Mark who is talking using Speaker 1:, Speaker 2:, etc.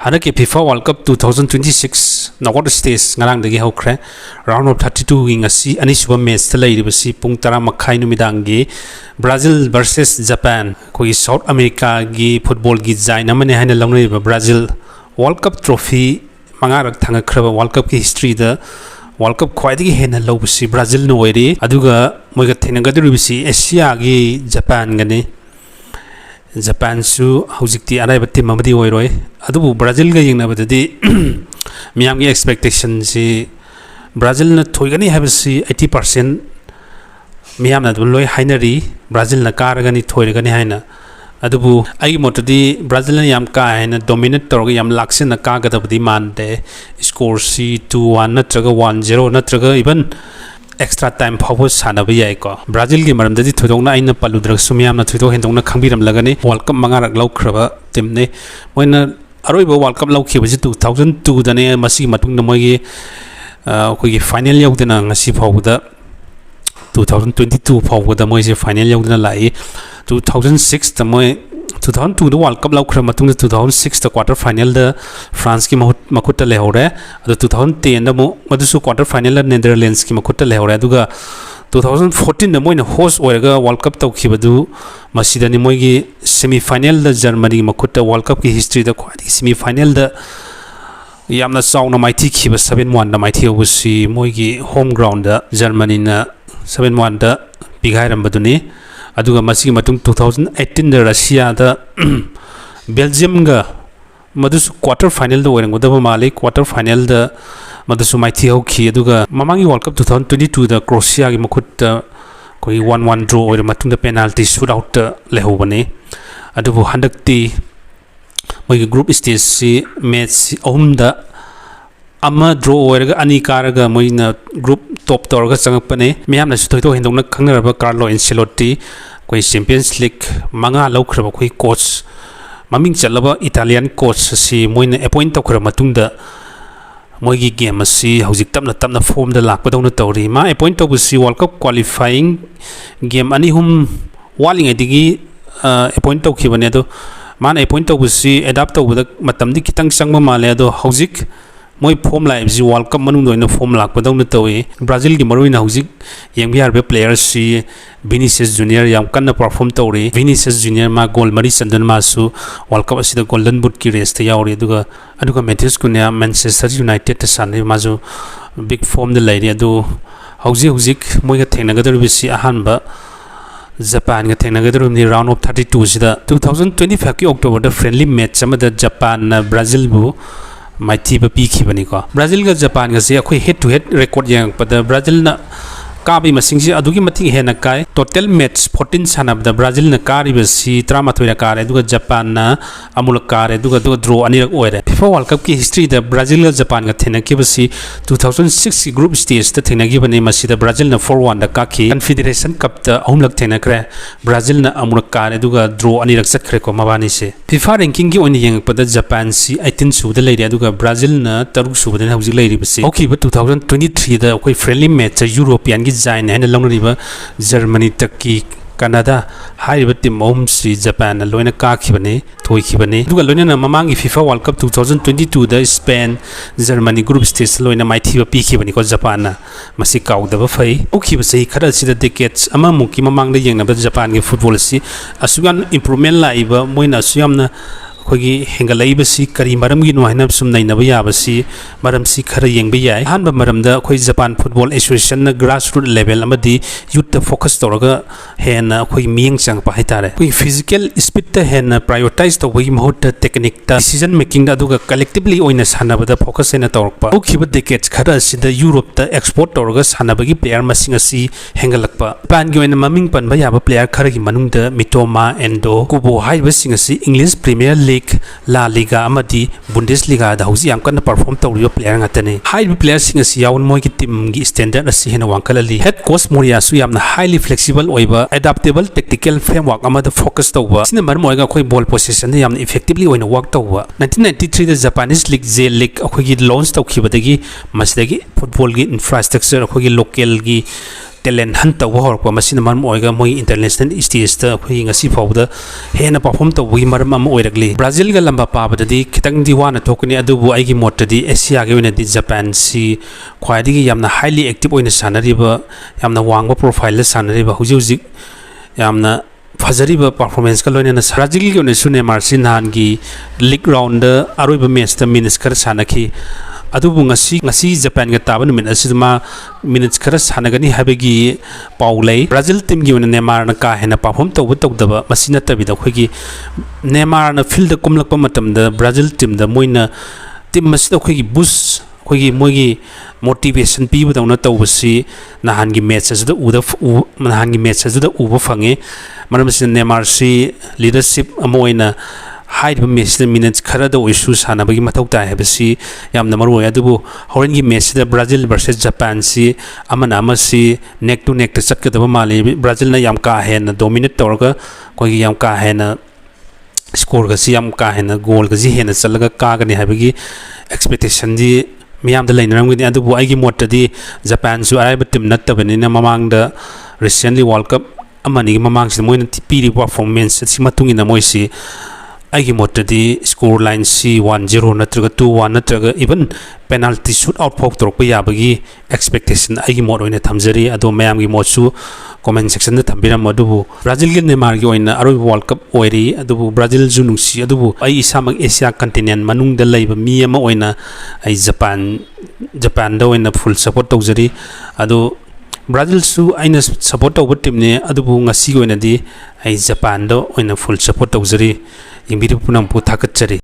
Speaker 1: hana ke FIFA World Cup 2026 knockout stage ngarang dagi hokre round of 32 gi ngasi ani suba match ta leiri basi pung 10 makhai numidang gi Brazil versus Japan koi South America gi football gi jaina mane haina longnai ba Brazil World Cup trophy mangarak thanga khraba World Cup ki history da World Cup khwaidagi hena lobasi Brazil no oiri aduga moiga thenagadu bisi Asia gi Japan gani Japan su hojikti araiba team amadi oiroi adubu Brazil ga yengnabadadi miyam gi expectation si Brazil na thoigani habasi 80% miyam na loi hainari Brazil na karagani thoiragani haina adubu ai motadi Brazil na yam ka haina dominate torga yam laksin na kagadabadi mande score si 2-1 natraga 1-0 natraga even extra time power sanaba yai ko Brazil gi maram dadi thudongna aina paludrak sumyam na thudok hendongna khangbiram lagani World Cup mangarak laukraba timne moina aroiba World Cup laukhiba 2002 dane masi matung na mogi ko gi final yaudena ngasi phawda 2022 phawda moi se final yaudena lai 2006 ta moi 2002 the World Cup laukra matung 2006 the quarter final the France ki makutta lehore adu 2010 da mo madusu quarter final Netherlands ki makutta lehore aduga 2014 da moina host oiraga World Cup tawkhibadu masidani moigi semi final da Germany makutta World Cup ki history da khwadi semi final da yamna sauna mighty khiba 7-1 da mighty obusi moigi home ground da Germany na 7-1 da bigairam baduni aduga masi matung 2018 da Russia da Belgium ga madus quarter final da oirang da mali quarter final da madusu mighty hoki aduga mamangi World Cup 2022 da Croatia gi makut koi 1-1 draw oir matung da penalty shootout lehobani adubu handakti moi group stage si match ahum da ama draw oiraga ani karaga moina group top torga changapane miyamna su thoito hendongna khangnaraba Carlo Ancelotti koi Champions League manga laukraba koi coach maming chalaba Italian coach si moina appoint tawkhra matungda moigi game si hojik tamna form da lakpadawna tawri ma appoint tawbusi World Cup qualifying game ani hum waling adigi appoint tawkhibane do man appoint tawbusi adapt tawbada matamdi kitang changma male do hojik moi form live ji World Cup manung doina form lakpadawna tawi Brazil gi maruina hojik yengbiarbe players si Vinicius Junior yam kanna perform tawri Vinicius Junior ma goal mari sandan masu World Cup asida golden boot ki race ta yauri aduga Matheus Cunha Manchester United ta sanai mazu big form de lairi adu hojik moi ga thengnagadar bisi ahanba Japan ga thengnagadar ni round of 32 sida 2025 ki October da friendly match amada Japan na Brazil bu mighty ba pi khibani ko Brazil ga Japan ga se akhoi head to head record yang pada Brazil na kabi masingsi adugi mating hena kai total match 14 sanabda Brazil na kari basi 13 na kare aduga Japan na amul kare aduga draw ani rak oire FIFA World Cup ki history da Brazil ga Japan ga thena ki basi 2006 ki group stage ta thena gi bani masi da Brazil na 4-1 da kaki Confederation Cup ta ahumlak thena kre Brazil na amul kare aduga draw ani rak sakre ko mabani se FIFA ranking gi oni yeng pada Japan si 18 su da leiri aduga Brazil na 3 su da hauji leiri basi okay ba 2023 da koi friendly match European gi जाइन हैन लंगरिबा Germany Taqi Canada haiba team om si Japan loina ka khibane thoi khibane duga loina mamangi FIFA World Cup 2022 da Spain Germany group stage loina maithi ba pi khibani ko Japan na masi kaudaba fai ukhiba sei khara sida decades ama muki mamang da yengna ba Japan gi football si asugan improvement laiba moina asuyamna khogi hengalaiba si kari maram gi no haina sum naina ba ya ba si maram si khara yengba yai han ba maram da khoi Japan Football Association na grassroots level amadi youth ta focus toraga hena khoi mieng chang pa haitare khoi physical speed ta hena prioritize to wi mohot technique ta decision making da duga collectively oina sanaba da focus ena torpa ukhiba decades khara sida Europe ta export toraga sanaba gi player masing asi hengalakpa pan gi oina maming pan ba ya ba player khara gi manung da Mitoma Endo Kubo haiba sing asi English Premier League La Liga amadi Bundesliga da hausi yam kan perform tawriyo player ngatane high player sing asi yawn moi ki team gi standard asi hena wangkalali head coach Moria su yamna highly flexible oiba adaptable tactical framework amada focus tawba sina mar moiga khoi ball possession da yamna effectively oina work tawba 1993 da Japanese League J League akhoi gi launch tawkhibadagi masdagi football gi infrastructure akhoi gi local gi talent hunt tawba horpa masina maram oiga moi international stage ta khoi ngasi phawda hena perform tawbi maram am oiragli Brazil ga lamba pabadadi khitang di wana thokni adubu aigi mottadi Asia ga winadi Japan si khwaidi yamna highly active oina sanariba yamna wangba profile la sanariba huji yamna fazariba performance ka loina Brazil gi ne sune marsin han gi league round aroiba match ta minutes kar sanaki adubu ngasi Japan ga taban min asidma minutes kar sanagani habegi paulai Brazil team gi ne Neymar na ka hena perform tawdaba masina tabida khogi Neymar na field da kumlakpa matam da Brazil team da moina team masida khogi boost khogi mogi motivation pi budawna tawbasi nahangi match ajuda nahangi match ajuda uba fange maramsi Neymar si leadership amoina hide match minutes khara da oisu sanabagi mathau ta habasi yamna maru adubu horengi match da Brazil versus Japan si amana amasi neck to neck ta chatkadaba mali Brazil na yam ka hena dominate torga khogi yam ka hena score ga si yam ka hena goal ga ji hena chalaga ka ga ni habagi expectation di miyam da lainram gani adubu aigi mottadi Japan su araiba team nattabani na mamang da recently World Cup amani mamang si moina piri performance si matungina moisi aigi mottadi score line si 1-0 natraga 2-1 natraga even penalty shoot out phok torok pa yabagi expectation aigi mot oina thamjari ado mayam gi mot su comment section da thambiram adubu Brazil gi Neymar gi oina aroi World Cup oiri adubu Brazil ju nungsi adubu ai isamak Asia continent manung da laiba mi ama oina ai Japan da oina full support tawjari ado Brazil su aina support tawba team ne adubu ngasi oina di ai Japan da oina full support tawjari yimbiru punam pu thakachari